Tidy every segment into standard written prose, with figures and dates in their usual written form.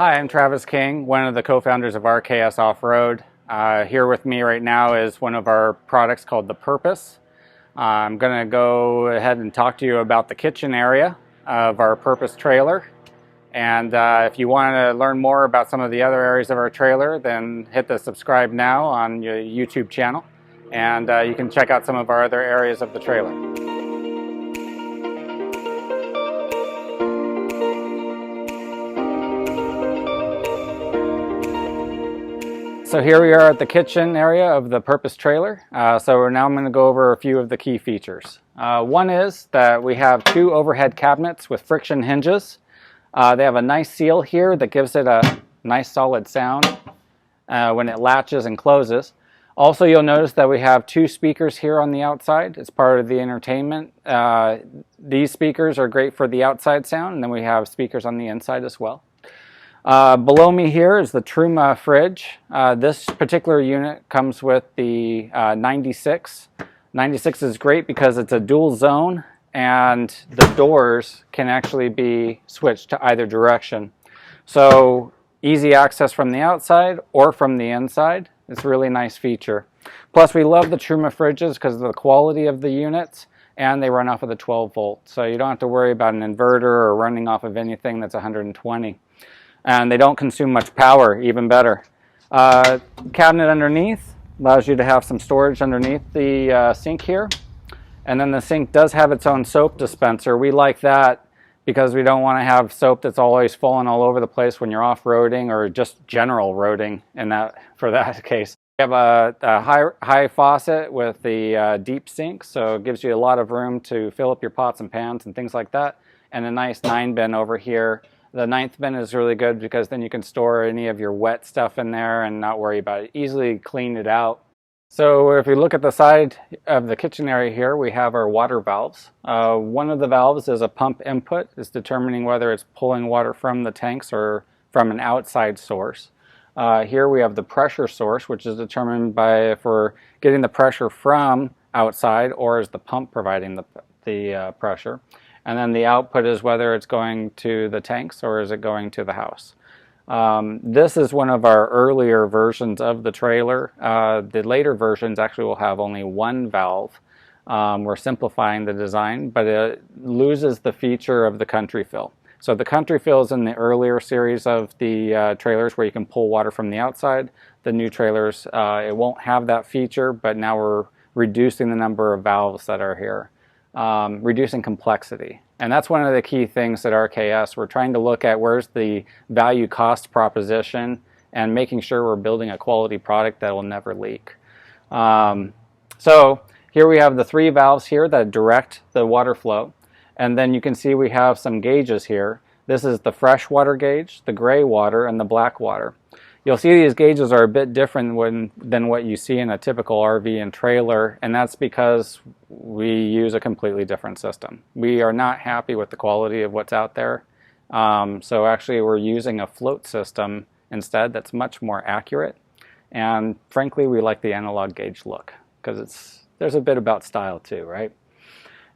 Hi, I'm Travis King, one of the co-founders of RKS Off-Road. Here with me right now is one of our products called the Purpose. I'm going to go ahead and talk to you about the kitchen area of our Purpose trailer. And if you want to learn more about some of the other areas of our trailer, then hit the subscribe now on your YouTube channel. And you can check out some of our other areas of the trailer. So here we are at the kitchen area of the Purpose trailer. So now I'm going to go over a few of the key features. One is that we have two overhead cabinets with friction hinges. They have a nice seal here that gives it a nice solid sound when it latches and closes. Also, you'll notice that we have two speakers here on the outside. It's part of the entertainment. These speakers are great for the outside sound, and then we have speakers on the inside as well. Below me here is the Truma fridge. This particular unit comes with the 96. 96 is great because it's a dual zone and the doors can actually be switched to either direction. So easy access from the outside or from the inside. It's a really nice feature. Plus we love the Truma fridges because of the quality of the units, and they run off of the 12 volt. So you don't have to worry about an inverter or running off of anything that's 120. And they don't consume much power, even better. Cabinet underneath allows you to have some storage underneath the sink here. And then the sink does have its own soap dispenser. We like that because we don't want to have soap that's always falling all over the place when you're off-roading or just general roading for that case. We have a high faucet with the deep sink, so it gives you a lot of room to fill up your pots and pans and things like that. And a nice 9-bin over here. The 9th bin is really good because then you can store any of your wet stuff in there and not worry about it. Easily clean it out. So if you look at the side of the kitchen area here, we have our water valves. One of the valves is a pump input. It's determining whether it's pulling water from the tanks or from an outside source. Here we have the pressure source, which is determined by if we're getting the pressure from outside or is the pump providing the pressure. And then the output is whether it's going to the tanks or is it going to the house. This is one of our earlier versions of the trailer. The later versions actually will have only one valve. We're simplifying the design, but it loses the feature of the country fill. So the country fill is in the earlier series of the trailers where you can pull water from the outside. The new trailers, it won't have that feature, but now we're reducing the number of valves that are here. Reducing complexity. And that's one of the key things at RKS. We're trying to look at where's the value cost proposition and making sure we're building a quality product that will never leak. So here we have the 3 valves here that direct the water flow. And then you can see we have some gauges here. This is the fresh water gauge, the gray water, and the black water. You'll see these gauges are a bit different than what you see in a typical RV and trailer, and that's because we use a completely different system. We are not happy with the quality of what's out there, so actually we're using a float system instead that's much more accurate, and frankly we like the analog gauge look because there's a bit about style too, right?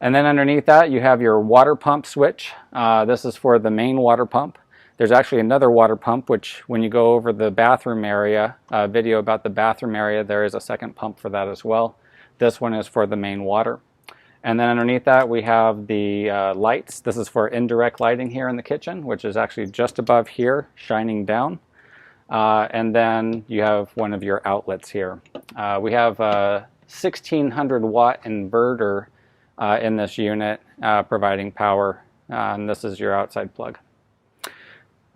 And then underneath that you have your water pump switch. This is for the main water pump. There's actually another water pump, which when you go over the bathroom area, video about the bathroom area, there is a second pump for that as well. This one is for the main water. And then underneath that we have the lights. This is for indirect lighting here in the kitchen, which is actually just above here, shining down. And then you have one of your outlets here. We have a 1600 watt inverter in this unit providing power, and this is your outside plug.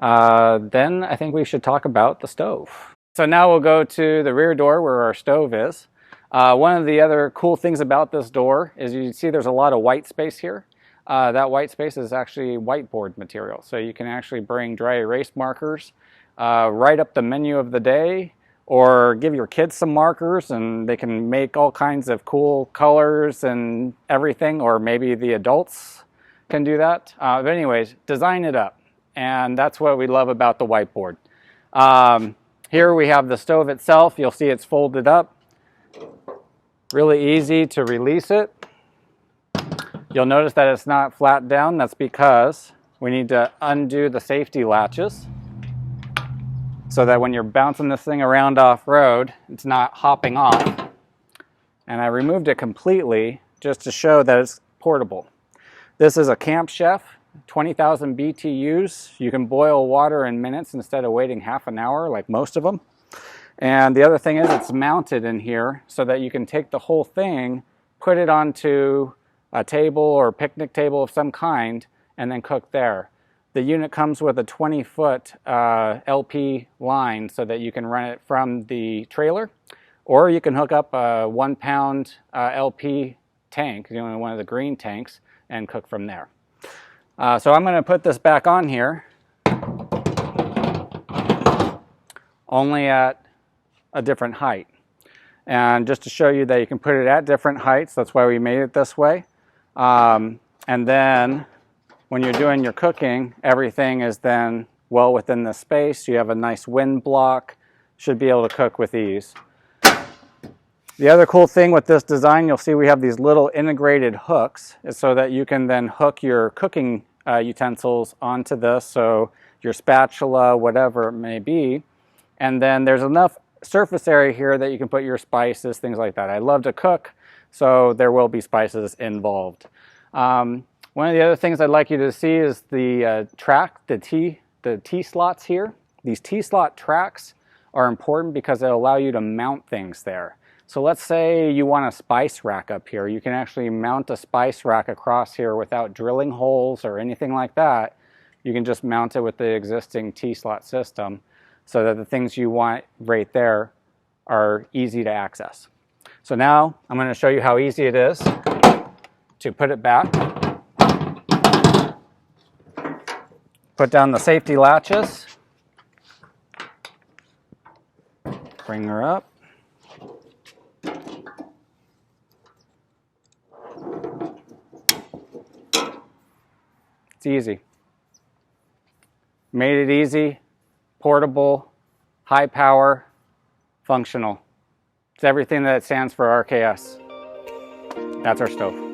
Then I think we should talk about the stove. So now we'll go to the rear door where our stove is. One of the other cool things about this door is you see there's a lot of white space here. That white space is actually whiteboard material. So you can actually bring dry erase markers, write up the menu of the day, or give your kids some markers and they can make all kinds of cool colors and everything, or maybe the adults can do that. But anyways, design it up. And that's what we love about the whiteboard. Here we have the stove itself. You'll see it's folded up. Really easy to release it. You'll notice that it's not flat down. That's because we need to undo the safety latches. so that when you're bouncing this thing around off-road, it's not hopping off. And I removed it completely just to show that it's portable. This is a Camp Chef, 20,000 BTUs. You can boil water in minutes instead of waiting half an hour like most of them. And the other thing is it's mounted in here so that you can take the whole thing, put it onto a table or picnic table of some kind, and then cook there. The unit comes with a 20-foot LP line so that you can run it from the trailer, or you can hook up a 1-pound LP tank, one of the green tanks, and cook from there. So I'm going to put this back on here, only at a different height. And just to show you that you can put it at different heights, that's why we made it this way. And then when you're doing your cooking, everything is then well within the space. You have a nice wind block, should be able to cook with ease. The other cool thing with this design, you'll see we have these little integrated hooks so that you can then hook your cooking utensils onto this, so your spatula, whatever it may be. And then there's enough surface area here that you can put your spices, things like that. I love to cook, so there will be spices involved. One of the other things I'd like you to see is the track, the T slots here. These T-slot tracks are important because they allow you to mount things there. So let's say you want a spice rack up here. You can actually mount a spice rack across here without drilling holes or anything like that. You can just mount it with the existing T-slot system so that the things you want right there are easy to access. So now I'm going to show you how easy it is to put it back. Put down the safety latches. Bring her up. It's easy. Made it easy, portable, high power, functional. It's everything that it stands for RKS. That's our stove.